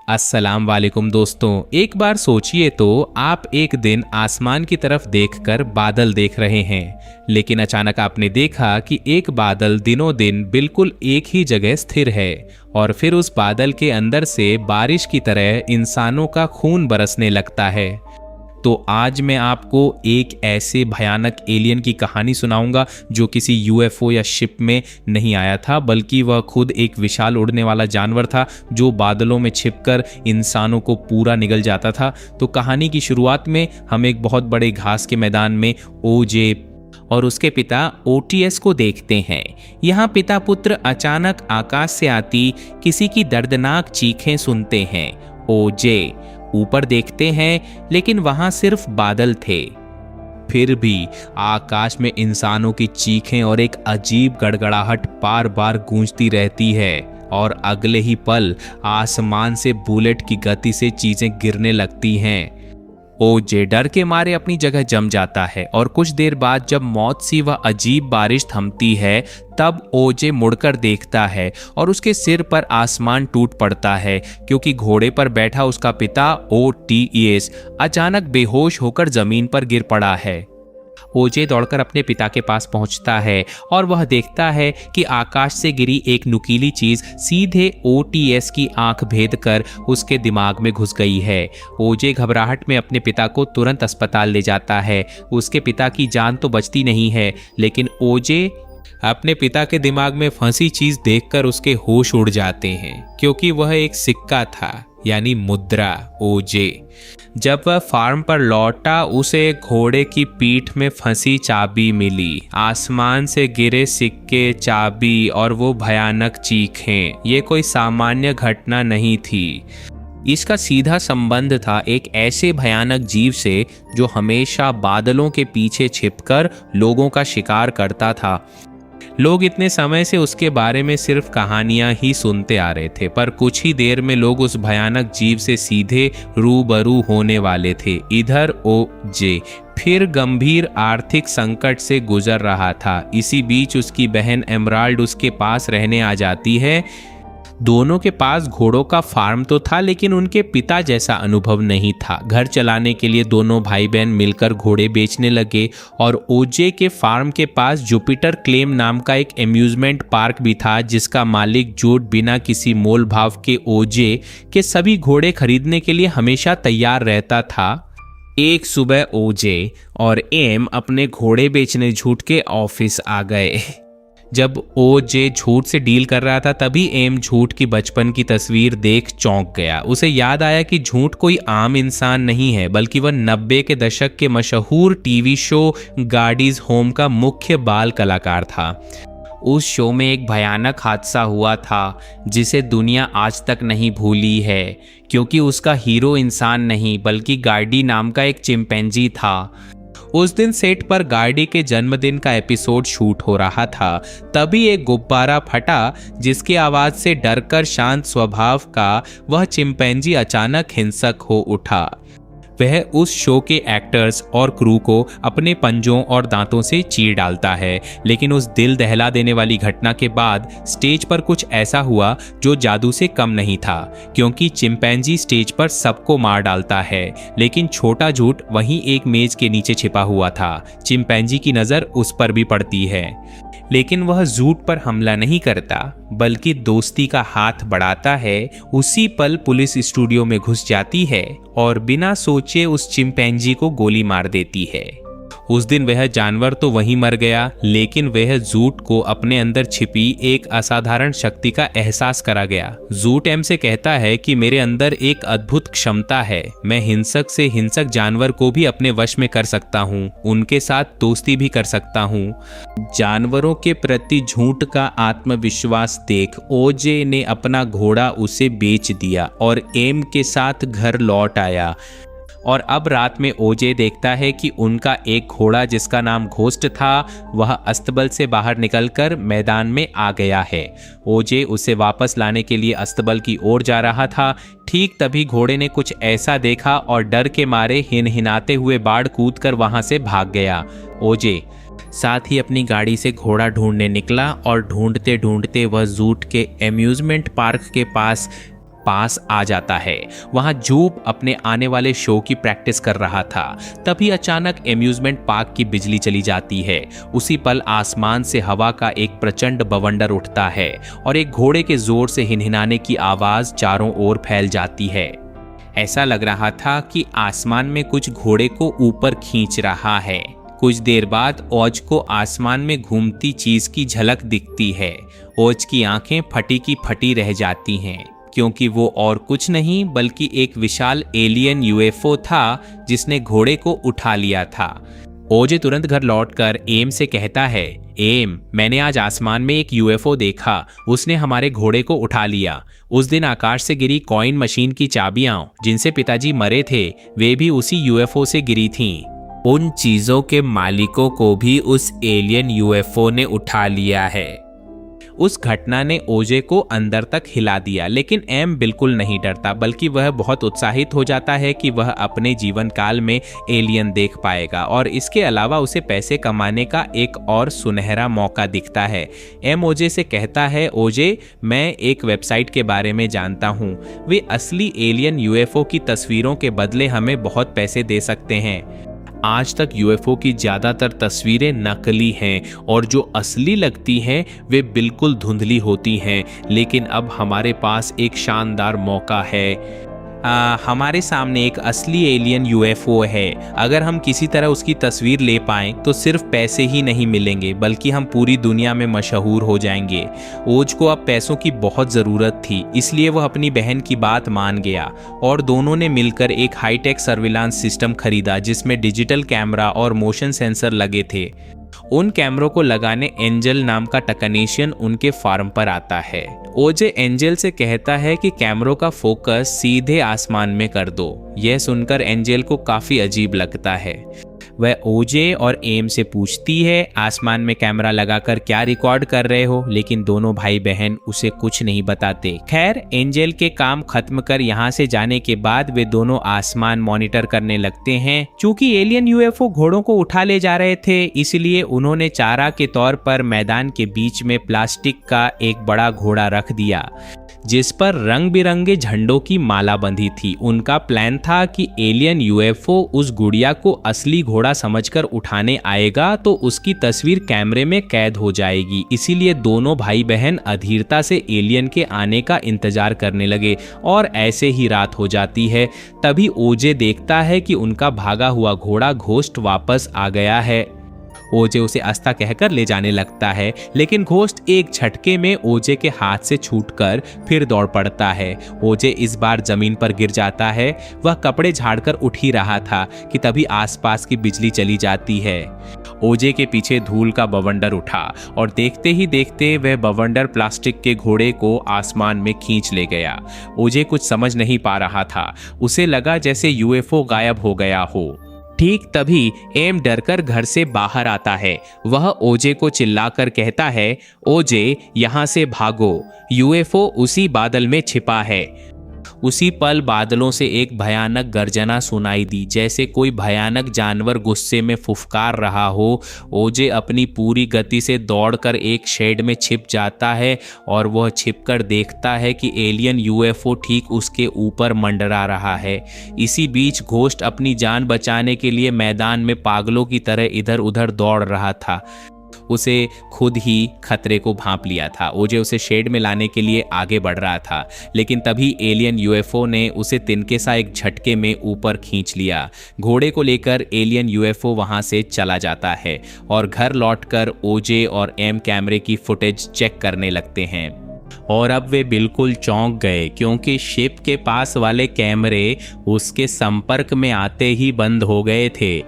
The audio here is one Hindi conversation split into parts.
अस्सलाम वालेकुम दोस्तों। एक बार सोचिए तो आप एक दिन आसमान की तरफ देखकर बादल देख रहे हैं, लेकिन अचानक आपने देखा कि एक बादल दिनों दिन बिल्कुल एक ही जगह स्थिर है और फिर उस बादल के अंदर से बारिश की तरह इंसानों का खून बरसने लगता है। तो आज मैं आपको एक ऐसे भयानक एलियन की कहानी सुनाऊंगा जो किसी यूएफओ या शिप में नहीं आया था, बल्कि वह खुद एक विशाल उड़ने वाला जानवर था जो बादलों में छिपकर इंसानों को पूरा निगल जाता था। तो कहानी की शुरुआत में हम एक बहुत बड़े घास के मैदान में ओजे और उसके पिता ओटीएस को देखते हैं। यहाँ पिता पुत्र अचानक आकाश से आती किसी की दर्दनाक चीखें सुनते हैं। ओजे ऊपर देखते हैं, लेकिन वहां सिर्फ बादल थे। फिर भी आकाश में इंसानों की चीखें और एक अजीब गड़गड़ाहट बार बार गूंजती रहती है और अगले ही पल आसमान से बुलेट की गति से चीजें गिरने लगती हैं। ओजे डर के मारे अपनी जगह जम जाता है और कुछ देर बाद जब मौत सी वह अजीब बारिश थमती है, तब ओजे मुड़कर देखता है और उसके सिर पर आसमान टूट पड़ता है, क्योंकि घोड़े पर बैठा उसका पिता ओटीएस अचानक बेहोश होकर जमीन पर गिर पड़ा है। ओजे दौड़कर अपने पिता के पास पहुंचता है और वह देखता है कि आकाश से गिरी एक नुकीली चीज सीधे ओटीएस की आंख भेद कर उसके दिमाग में घुस गई है। ओजे घबराहट में अपने पिता को तुरंत अस्पताल ले जाता है। उसके पिता की जान तो बचती नहीं है, लेकिन ओजे अपने पिता के दिमाग में फंसी चीज देखकर उसके होश उड़ जाते हैं, क्योंकि वह एक सिक्का था, यानी मुद्रा। ओजे जब वह फार्म पर लौटा, उसे घोड़े की पीठ में फंसी चाबी मिली। आसमान से गिरे सिक्के, चाबी और वो भयानक चीखें, ये कोई सामान्य घटना नहीं थी। इसका सीधा संबंध था एक ऐसे भयानक जीव से जो हमेशा बादलों के पीछे छिपकर लोगों का शिकार करता था। लोग इतने समय से उसके बारे में सिर्फ कहानियां ही सुनते आ रहे थे, पर कुछ ही देर में लोग उस भयानक जीव से सीधे रूबरू होने वाले थे। इधर ओजे फिर गंभीर आर्थिक संकट से गुजर रहा था। इसी बीच उसकी बहन एमराल्ड उसके पास रहने आ जाती है। दोनों के पास घोड़ों का फार्म तो था, लेकिन उनके पिता जैसा अनुभव नहीं था। घर चलाने के लिए दोनों भाई बहन मिलकर घोड़े बेचने लगे और ओजे के फार्म के पास जुपिटर क्लेम नाम का एक एम्यूजमेंट पार्क भी था, जिसका मालिक जूड बिना किसी मोल भाव के ओजे के सभी घोड़े खरीदने के लिए हमेशा तैयार रहता था। एक सुबह ओजे और एम अपने घोड़े बेचने झूठ के ऑफिस आ गए। जब ओजे झूठ से डील कर रहा था, तभी एम झूठ की बचपन की तस्वीर देख चौंक गया। उसे याद आया कि झूठ कोई आम इंसान नहीं है, बल्कि वह 90 के दशक के मशहूर टीवी शो गार्डीज होम का मुख्य बाल कलाकार था। उस शो में एक भयानक हादसा हुआ था जिसे दुनिया आज तक नहीं भूली है, क्योंकि उसका हीरो इंसान नहीं बल्कि गार्डी नाम का एक चिंपैंजी था। उस दिन सेट पर गार्डी के जन्मदिन का एपिसोड शूट हो रहा था। तभी एक गुब्बारा फटा, जिसकी आवाज से डरकर शांत स्वभाव का वह चिंपैंजी अचानक हिंसक हो उठा। वह उस शो के एक्टर्स और क्रू को अपने पंजों और दांतों से चीर डालता है। लेकिन उस दिल दहला देने वाली घटना के बाद स्टेज पर कुछ ऐसा हुआ जो जादू से कम नहीं था, क्योंकि चिंपैंजी स्टेज पर सबको मार डालता है, लेकिन छोटा झूठ वहीं एक मेज के नीचे छिपा हुआ था। चिंपैंजी की नज़र उस पर भी पड़ती है, लेकिन वह झूठ पर हमला नहीं करता, बल्कि दोस्ती का हाथ बढ़ाता है। उसी पल पुलिस स्टूडियो में घुस जाती है और बिना सोचे उस चिंपैंजी को गोली मार देती है। उस दिन वह जानवर तो वहीं मर गया, लेकिन वह जूट को अपने अंदर छिपी एक असाधारण शक्ति का एहसास करा गया। जूट एम से कहता है कि मेरे अंदर एक अद्भुत क्षमता है, मैं हिंसक से हिंसक जानवर को भी अपने वश में कर सकता हूँ, उनके साथ दोस्ती भी कर सकता हूँ। जानवरों के प्रति झूठ का आत्मविश्वास देख ओजे ने अपना घोड़ा उसे बेच दिया और एम के साथ घर लौट आया। और अब रात में ओजे देखता है कि उनका एक घोड़ा जिसका नाम घोस्ट था, वह अस्तबल से बाहर निकलकर मैदान में आ गया है। ओजे उसे वापस लाने के लिए अस्तबल की ओर जा रहा था। ठीक तभी घोड़े ने कुछ ऐसा देखा और डर के मारे हिनहिनाते हुए बाढ़ कूदकर वहां से भाग गया। ओजे साथ ही अपनी गाड़ी से घोड़ा ढूंढने निकला और ढूंढते ढूंढते वह जूट के एम्यूजमेंट पार्क के पास पास आ जाता है। वहां जूप अपने आने वाले शो की प्रैक्टिस कर रहा था। तभी अचानक एम्यूजमेंट पार्क की बिजली चली जाती है। उसी पल आसमान से हवा का एक प्रचंड बवंडर उठता है और एक घोड़े के जोर से हिनहिनाने की आवाज चारों ओर फैल जाती है। ऐसा लग रहा था कि आसमान में कुछ घोड़े को ऊपर खींच रहा है। कुछ देर बाद ओज को आसमान में घूमती चीज की झलक दिखती है। ओज की आंखें फटी की फटी रह जाती हैं, क्योंकि वो और कुछ नहीं बल्कि एक विशाल एलियन यूएफओ था जिसने घोड़े को उठा लिया था। ओजे तुरंत घर लौटकर एम से कहता है, एम, मैंने आज आसमान में एक यूएफओ देखा, उसने हमारे घोड़े को उठा लिया। उस दिन आकाश से गिरी कॉइन मशीन की चाबियां जिनसे पिताजी मरे थे, वे भी उसी यूएफओ से गिरी थीं। उन चीजों के मालिकों को भी उस एलियन यूएफओ ने उठा लिया है। उस घटना ने ओजे को अंदर तक हिला दिया, लेकिन एम बिल्कुल नहीं डरता, बल्कि वह बहुत उत्साहित हो जाता है कि वह अपने जीवन काल में एलियन देख पाएगा और इसके अलावा उसे पैसे कमाने का एक और सुनहरा मौका दिखता है। एम ओजे से कहता है, ओजे, मैं एक वेबसाइट के बारे में जानता हूँ। वे असली एलियन यूएफओ की तस्वीरों के बदले हमें बहुत पैसे दे सकते हैं। आज तक यूएफओ की ज्यादातर तस्वीरें नकली हैं और जो असली लगती हैं वे बिल्कुल धुंधली होती हैं, लेकिन अब हमारे पास एक शानदार मौका है। हमारे सामने एक असली एलियन यूएफओ है। अगर हम किसी तरह उसकी तस्वीर ले पाएं तो सिर्फ पैसे ही नहीं मिलेंगे बल्कि हम पूरी दुनिया में मशहूर हो जाएंगे। ओज को अब पैसों की बहुत ज़रूरत थी, इसलिए वह अपनी बहन की बात मान गया और दोनों ने मिलकर एक हाईटेक सर्विलांस सिस्टम खरीदा जिसमें डिजिटल कैमरा और मोशन सेंसर लगे थे। उन कैमरों को लगाने एंजल नाम का टेक्नीशियन उनके फार्म पर आता है। ओजे एंजल से कहता है कि कैमरों का फोकस सीधे आसमान में कर दो। यह सुनकर एंजल को काफी अजीब लगता है। वह ओजे और एम से पूछती है, आसमान में कैमरा लगाकर क्या रिकॉर्ड कर रहे हो? लेकिन दोनों भाई बहन उसे कुछ नहीं बताते। खैर, एंजल के काम खत्म कर यहाँ से जाने के बाद वे दोनों आसमान मॉनिटर करने लगते हैं। चूंकि एलियन यूएफओ घोड़ों को उठा ले जा रहे थे, इसलिए उन्होंने चारा के तौर पर मैदान के बीच में प्लास्टिक का एक बड़ा घोड़ा रख दिया जिस पर रंग बिरंगे झंडों की माला बंधी थी। उनका प्लान था कि एलियन यूएफओ उस गुड़िया को असली घोड़ा समझकर उठाने आएगा तो उसकी तस्वीर कैमरे में कैद हो जाएगी। इसीलिए दोनों भाई बहन अधीरता से एलियन के आने का इंतजार करने लगे और ऐसे ही रात हो जाती है। तभी ओजे देखता है कि उनका भागा हुआ घोड़ा घोस्ट वापस आ गया है। ओजे उसे अस्ता कहकर ले जाने लगता है, लेकिन घोस्ट एक झटके में ओजे के हाथ से छूटकर फिर दौड़ पड़ता है। ओजे इस बार जमीन पर गिर जाता है। वह कपड़े झाड़कर उठ ही रहा था कि तभी आसपास की बिजली चली जाती है। ओजे के पीछे धूल का बवंडर उठा और देखते ही देखते वह बवंडर प्लास्टिक के घोड़े को आसमान में खींच ले गया। ओजे कुछ समझ नहीं पा रहा था। उसे लगा जैसे यूएफओ गायब हो गया हो। ठीक तभी एम डरकर घर से बाहर आता है। वह ओजे को चिल्लाकर कहता है, ओजे, यहाँ से भागो, यूएफओ उसी बादल में छिपा है। उसी पल बादलों से एक भयानक गर्जना सुनाई दी, जैसे कोई भयानक जानवर गुस्से में फुफकार रहा हो। ओजे अपनी पूरी गति से दौड़कर एक शेड में छिप जाता है और वह छिपकर देखता है कि एलियन यूएफओ ठीक उसके ऊपर मंडरा रहा है। इसी बीच घोस्ट अपनी जान बचाने के लिए मैदान में पागलों की तरह इधर उधर दौड़ रहा था। उसे खुद ही खतरे को भांप लिया था। ओजे उसे शेड में लाने के लिए आगे बढ़ रहा था, लेकिन तभी एलियन यूएफओ ने उसे तिनके सा एक झटके में ऊपर खींच लिया। घोड़े को लेकर एलियन यूएफओ वहां से चला जाता है और घर लौटकर ओजे और एम कैमरे की फुटेज चेक करने लगते हैं। और अब वे बिल्कुल चौंक गए, क्योंकि शिप के पास वाले कैमरे उसके संपर्क में आते ही बंद हो गए थे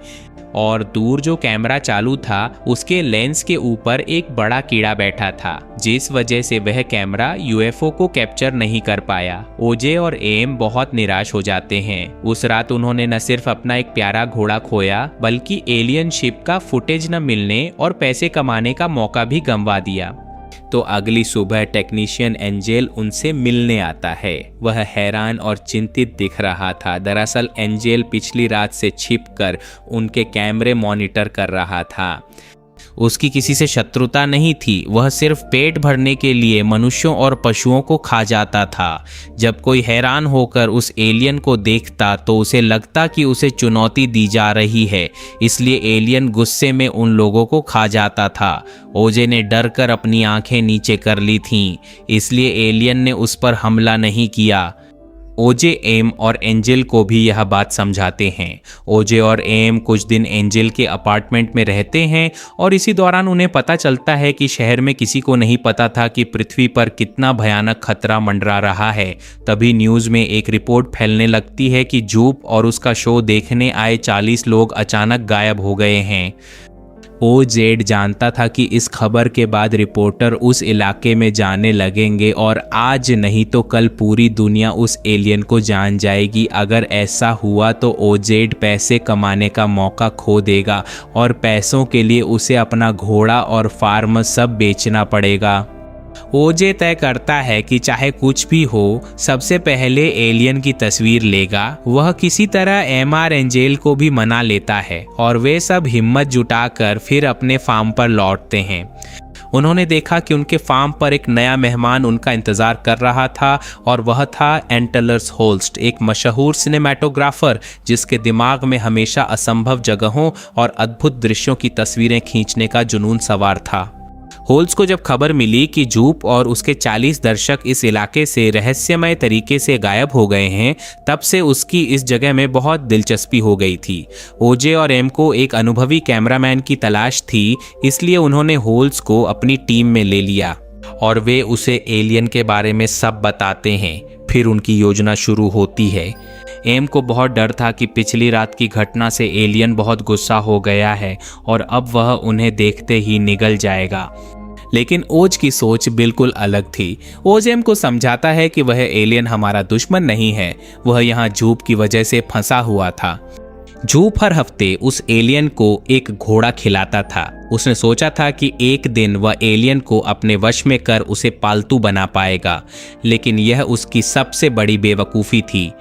और दूर जो कैमरा चालू था उसके लेंस के ऊपर एक बड़ा कीड़ा बैठा था, जिस वजह से वह कैमरा यूएफओ को कैप्चर नहीं कर पाया। ओजे और एम बहुत निराश हो जाते हैं। उस रात उन्होंने न सिर्फ अपना एक प्यारा घोड़ा खोया, बल्कि एलियन शिप का फुटेज न मिलने और पैसे कमाने का मौका भी गंवा दिया। तो अगली सुबह टेक्नीशियन एंजेल उनसे मिलने आता है। वह हैरान और चिंतित दिख रहा था। दरअसल एंजेल पिछली रात से छिपकर उनके कैमरे मॉनिटर कर रहा था। उसकी किसी से शत्रुता नहीं थी, वह सिर्फ पेट भरने के लिए मनुष्यों और पशुओं को खा जाता था। जब कोई हैरान होकर उस एलियन को देखता तो उसे लगता कि उसे चुनौती दी जा रही है, इसलिए एलियन गुस्से में उन लोगों को खा जाता था। ओजे ने डर कर अपनी आंखें नीचे कर ली थीं, इसलिए एलियन ने उस पर हमला नहीं किया। ओजे, एम और एंजल को भी यह बात समझाते हैं। ओजे और एम कुछ दिन एंजल के अपार्टमेंट में रहते हैं और इसी दौरान उन्हें पता चलता है कि शहर में किसी को नहीं पता था कि पृथ्वी पर कितना भयानक खतरा मंडरा रहा है। तभी न्यूज़ में एक रिपोर्ट फैलने लगती है कि जूप और उसका शो देखने आए 40 लोग अचानक गायब हो गए हैं। ओजेड जानता था कि इस खबर के बाद रिपोर्टर उस इलाके में जाने लगेंगे और आज नहीं तो कल पूरी दुनिया उस एलियन को जान जाएगी। अगर ऐसा हुआ तो ओजेड पैसे कमाने का मौका खो देगा और पैसों के लिए उसे अपना घोड़ा और फार्म सब बेचना पड़ेगा। ओजे तय करता है कि चाहे कुछ भी हो, सबसे पहले एलियन की तस्वीर लेगा। वह किसी तरह एमआर एंजेल को भी मना लेता है और वे सब हिम्मत जुटाकर फिर अपने फार्म पर लौटते हैं। उन्होंने देखा कि उनके फार्म पर एक नया मेहमान उनका इंतजार कर रहा था और वह था एंटलर्स होल्स्ट, एक मशहूर सिनेमैटोग्राफर जिसके दिमाग में हमेशा असंभव जगहों और अद्भुत दृश्यों की तस्वीरें खींचने का जुनून सवार था। होल्स को जब खबर मिली कि जूप और उसके 40 दर्शक इस इलाके से रहस्यमय तरीके से गायब हो गए हैं, तब से उसकी इस जगह में बहुत दिलचस्पी हो गई थी। ओजे और एम को एक अनुभवी कैमरामैन की तलाश थी, इसलिए उन्होंने होल्स को अपनी टीम में ले लिया और वे उसे एलियन के बारे में सब बताते हैं। फिर उनकी योजना शुरू होती है। एम को बहुत डर था कि पिछली रात की घटना से एलियन बहुत गुस्सा हो गया है और अब वह उन्हें देखते ही निगल जाएगा। लेकिन ओज की सोच बिल्कुल अलग थी। ओज एम को समझाता है कि वह एलियन हमारा दुश्मन नहीं है, वह यहाँ जूप की वजह से फंसा हुआ था। जूप हर हफ्ते उस एलियन को एक घोड़ा खिलाता था। उसने सोचा था कि एक दिन वह एलियन को अपने वश में कर उसे पालतू बना पाएगा, लेकिन यह उसकी सबसे बड़ी बेवकूफ़ी थी,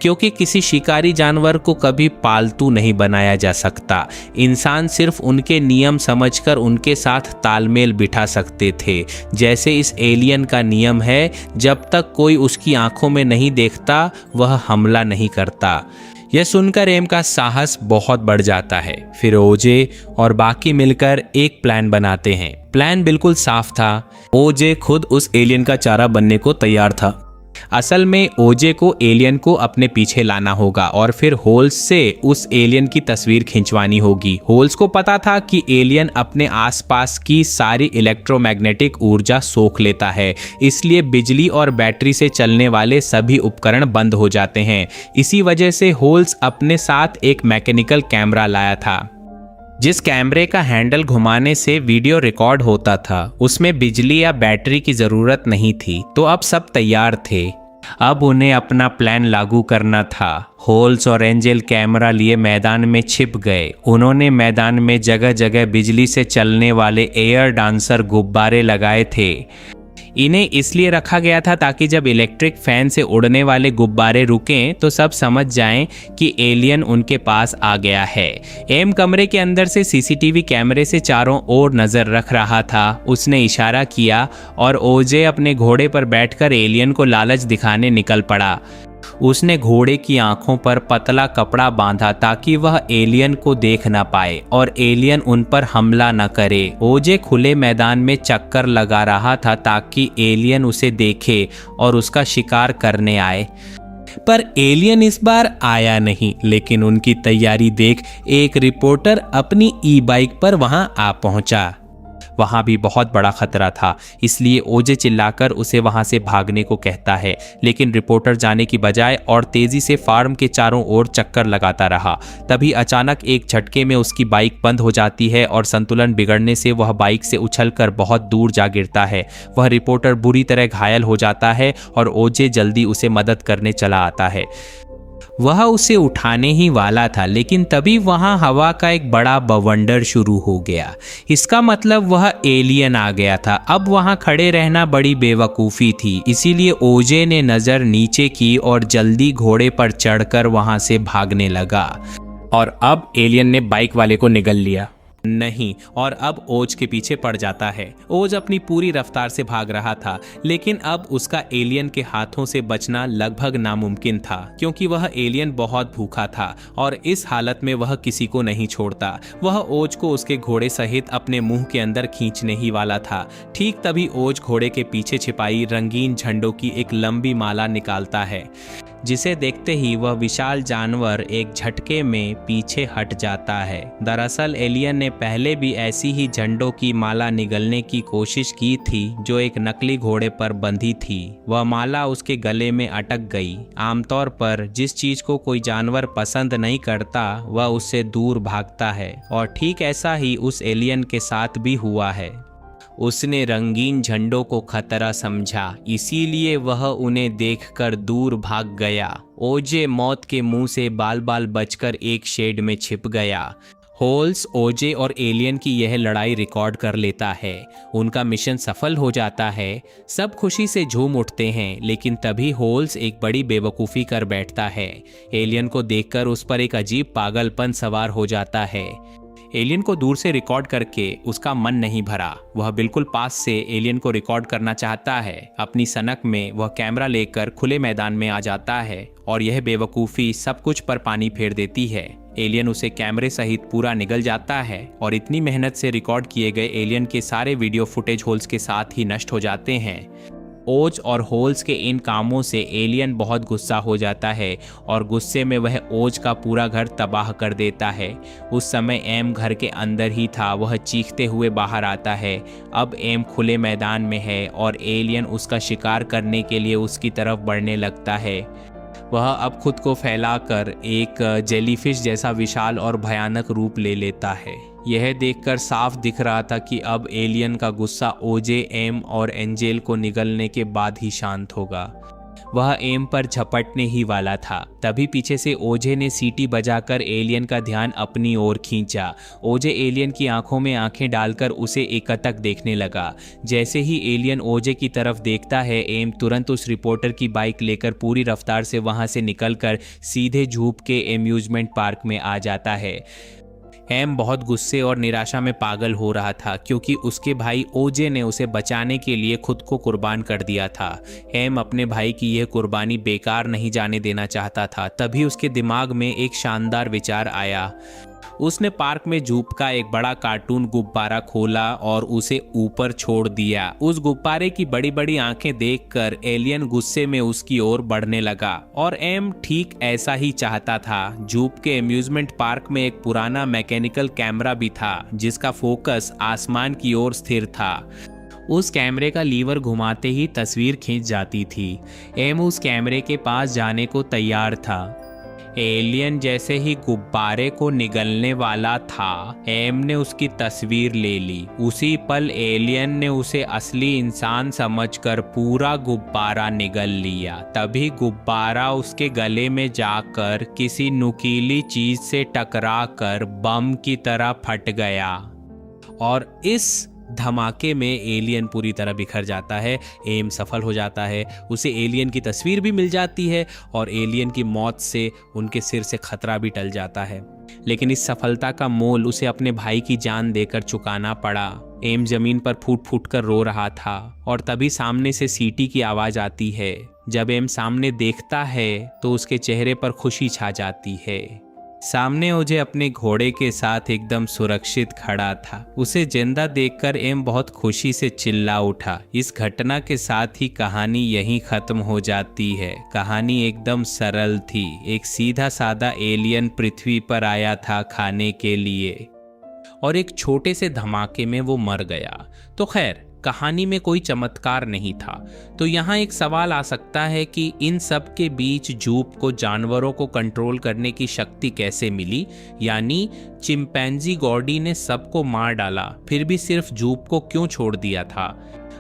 क्योंकि किसी शिकारी जानवर को कभी पालतू नहीं बनाया जा सकता। इंसान सिर्फ उनके नियम समझकर उनके साथ तालमेल बिठा सकते थे। जैसे इस एलियन का नियम है, जब तक कोई उसकी आंखों में नहीं देखता वह हमला नहीं करता। यह सुनकर एम का साहस बहुत बढ़ जाता है। फिर ओजे और बाकी मिलकर एक प्लान बनाते हैं। प्लान बिल्कुल साफ था। ओजे खुद उस एलियन का चारा बनने को तैयार था। असल में ओजे को एलियन को अपने पीछे लाना होगा और फिर होल्स से उस एलियन की तस्वीर खिंचवानी होगी। होल्स को पता था कि एलियन अपने आसपास की सारी इलेक्ट्रोमैग्नेटिक ऊर्जा सोख लेता है, इसलिए बिजली और बैटरी से चलने वाले सभी उपकरण बंद हो जाते हैं। इसी वजह से होल्स अपने साथ एक मैकेनिकल कैमरा लाया था। जिस कैमरे का हैंडल घुमाने से वीडियो रिकॉर्ड होता था, उसमें बिजली या बैटरी की ज़रूरत नहीं थी। तो अब सब तैयार थे। अब उन्हें अपना प्लान लागू करना था। होल्स और एंजल कैमरा लिए मैदान में छिप गए। उन्होंने मैदान में जगह जगह बिजली से चलने वाले एयर डांसर गुब्बारे लगाए थे। इन्हें इसलिए रखा गया था ताकि जब इलेक्ट्रिक फैन से उड़ने वाले गुब्बारे रुकें तो सब समझ जाएं कि एलियन उनके पास आ गया है। एम कमरे के अंदर से सीसीटीवी कैमरे से चारों ओर नज़र रख रहा था। उसने इशारा किया और ओजे अपने घोड़े पर बैठकर एलियन को लालच दिखाने निकल पड़ा। उसने घोड़े की आंखों पर पतला कपड़ा बांधा ताकि वह एलियन को देख ना पाए और एलियन उन पर हमला न करे। ओजे खुले मैदान में चक्कर लगा रहा था ताकि एलियन उसे देखे और उसका शिकार करने आए, पर एलियन इस बार आया नहीं। लेकिन उनकी तैयारी देख एक रिपोर्टर अपनी ई बाइक पर वहां आ पहुंचा। वहाँ भी बहुत बड़ा खतरा था, इसलिए ओजे चिल्लाकर उसे वहाँ से भागने को कहता है। लेकिन रिपोर्टर जाने की बजाय और तेज़ी से फार्म के चारों ओर चक्कर लगाता रहा। तभी अचानक एक झटके में उसकी बाइक बंद हो जाती है और संतुलन बिगड़ने से वह बाइक से उछलकर बहुत दूर जा गिरता है। वह रिपोर्टर बुरी तरह घायल हो जाता है और ओजे जल्दी उसे मदद करने चला आता है। वह उसे उठाने ही वाला था, लेकिन तभी वहां हवा का एक बड़ा बवंडर शुरू हो गया। इसका मतलब वह एलियन आ गया था। अब वहां खड़े रहना बड़ी बेवकूफ़ी थी, इसीलिए ओजे ने नज़र नीचे की और जल्दी घोड़े पर चढ़कर वहां से भागने लगा। और अब एलियन ने बाइक वाले को निगल लिया। नहीं, और अब ओज के पीछे पड़ जाता है। ओज अपनी पूरी रफ्तार से भाग रहा था, लेकिन अब उसका एलियन के हाथों से बचना लगभग नामुमकिन था, क्योंकि वह एलियन बहुत भूखा था और इस हालत में वह किसी को नहीं छोड़ता। वह ओज को उसके घोड़े सहित अपने मुंह के अंदर खींचने ही वाला था। ठीक तभी ओज घोड़े के पीछे छिपाई रंगीन झंडों की एक लंबी माला निकालता है, जिसे देखते ही वह विशाल जानवर एक झटके में पीछे हट जाता है। दरअसल एलियन ने पहले भी ऐसी ही झंडों की माला निगलने की कोशिश की थी, जो एक नकली घोड़े पर बंधी थी। वह माला उसके गले में अटक गई। आमतौर पर जिस चीज को कोई जानवर पसंद नहीं करता, वह उससे दूर भागता है, और ठीक ऐसा ही उस एलियन के साथ भी हुआ है। उसने रंगीन झंडों को खतरा समझा, इसीलिए वह उन्हें देखकर दूर भाग गया। ओजे मौत के मुंह से बाल बाल बचकर एक शेड में छिप गया। होल्स ओजे और एलियन की यह लड़ाई रिकॉर्ड कर लेता है। उनका मिशन सफल हो जाता है। सब खुशी से झूम उठते हैं, लेकिन तभी होल्स एक बड़ी बेवकूफ़ी कर बैठता है। एलियन को देखकर उस पर एक अजीब पागलपन सवार हो जाता है। एलियन को दूर से रिकॉर्ड करके उसका मन नहीं भरा। वह बिल्कुल पास से एलियन को रिकॉर्ड करना चाहता है। अपनी सनक में वह कैमरा लेकर खुले मैदान में आ जाता है और यह बेवकूफ़ी सब कुछ पर पानी फेर देती है। एलियन उसे कैमरे सहित पूरा निगल जाता है और इतनी मेहनत से रिकॉर्ड किए गए एलियन के सारे वीडियो फुटेज होल्स के साथ ही नष्ट हो जाते हैं। ओज और होल्स के इन कामों से एलियन बहुत गुस्सा हो जाता है और गुस्से में वह ओज का पूरा घर तबाह कर देता है। उस समय एम घर के अंदर ही था। वह चीखते हुए बाहर आता है। अब एम खुले मैदान में है और एलियन उसका शिकार करने के लिए उसकी तरफ बढ़ने लगता है। वह अब खुद को फैलाकर एक जेलीफिश जैसा विशाल और भयानक रूप ले लेता है। यह देखकर साफ दिख रहा था कि अब एलियन का गुस्सा ओजे, एम और एंजेल को निगलने के बाद ही शांत होगा। वह एम पर झपटने ही वाला था, तभी पीछे से ओजे ने सीटी बजाकर एलियन का ध्यान अपनी ओर खींचा। ओजे एलियन की आंखों में आंखें डालकर उसे एकटक देखने लगा। जैसे ही एलियन ओजे की तरफ देखता है, एम तुरंत उस रिपोर्टर की बाइक लेकर पूरी रफ्तार से वहां से निकलकर सीधे झूप के एम्यूजमेंट पार्क में आ जाता है। एम बहुत गुस्से और निराशा में पागल हो रहा था, क्योंकि उसके भाई ओजे ने उसे बचाने के लिए खुद को कुर्बान कर दिया था। एम अपने भाई की यह कुर्बानी बेकार नहीं जाने देना चाहता था। तभी उसके दिमाग में एक शानदार विचार आया। उसने पार्क में जूप का एक बड़ा कार्टून गुब्बारा खोला और उसे ऊपर छोड़ दिया। उस गुब्बारे की बड़ी बड़ी आंखें देखकर एलियन गुस्से में उसकी ओर बढ़ने लगा, और एम ठीक ऐसा ही चाहता था। जूप के एम्यूजमेंट पार्क में एक पुराना मैकेनिकल कैमरा भी था, जिसका फोकस आसमान की ओर स्थिर था। उस कैमरे का लीवर घुमाते ही तस्वीर खींच जाती थी। एम उस कैमरे के पास जाने को तैयार था। एलियन जैसे ही गुब्बारे को निगलने वाला था, एम ने उसकी तस्वीर ले ली। उसी पल एलियन ने उसे असली इंसान समझकर पूरा गुब्बारा निगल लिया। तभी गुब्बारा उसके गले में जाकर किसी नुकीली चीज से टकराकर बम की तरह फट गया, और इस धमाके में एलियन पूरी तरह बिखर जाता है। एम सफल हो जाता है। उसे एलियन की तस्वीर भी मिल जाती है और एलियन की मौत से उनके सिर से खतरा भी टल जाता है। लेकिन इस सफलता का मोल उसे अपने भाई की जान देकर चुकाना पड़ा। एम जमीन पर फूट फूट कर रो रहा था, और तभी सामने से सीटी की आवाज आती है। जब एम सामने देखता है तो उसके चेहरे पर खुशी छा जाती है। सामने ओजे अपने घोड़े के साथ एकदम सुरक्षित खड़ा था। उसे जिंदा देखकर एम बहुत खुशी से चिल्ला उठा। इस घटना के साथ ही कहानी यहीं खत्म हो जाती है। कहानी एकदम सरल थी। एक सीधा साधा एलियन पृथ्वी पर आया था खाने के लिए, और एक छोटे से धमाके में वो मर गया। तो खैर, कहानी में कोई चमत्कार नहीं था। तो यहाँ एक सवाल आ सकता है कि इन सब के बीच जूप को जानवरों को कंट्रोल करने की शक्ति कैसे मिली? यानी चिंपैंजी गॉडी ने सबको मार डाला, फिर भी सिर्फ जूप को क्यों छोड़ दिया था?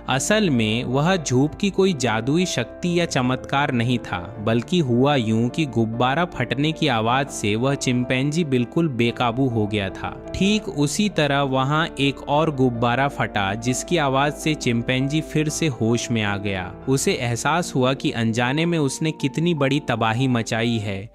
असल में वह जूप की कोई जादुई शक्ति या चमत्कार नहीं था, बल्कि हुआ यूं कि गुब्बारा फटने की आवाज से वह चिंपैंजी बिल्कुल बेकाबू हो गया था। ठीक उसी तरह वहां एक और गुब्बारा फटा, जिसकी आवाज से चिंपैंजी फिर से होश में आ गया। उसे एहसास हुआ कि अनजाने में उसने कितनी बड़ी तबाही मचाई है।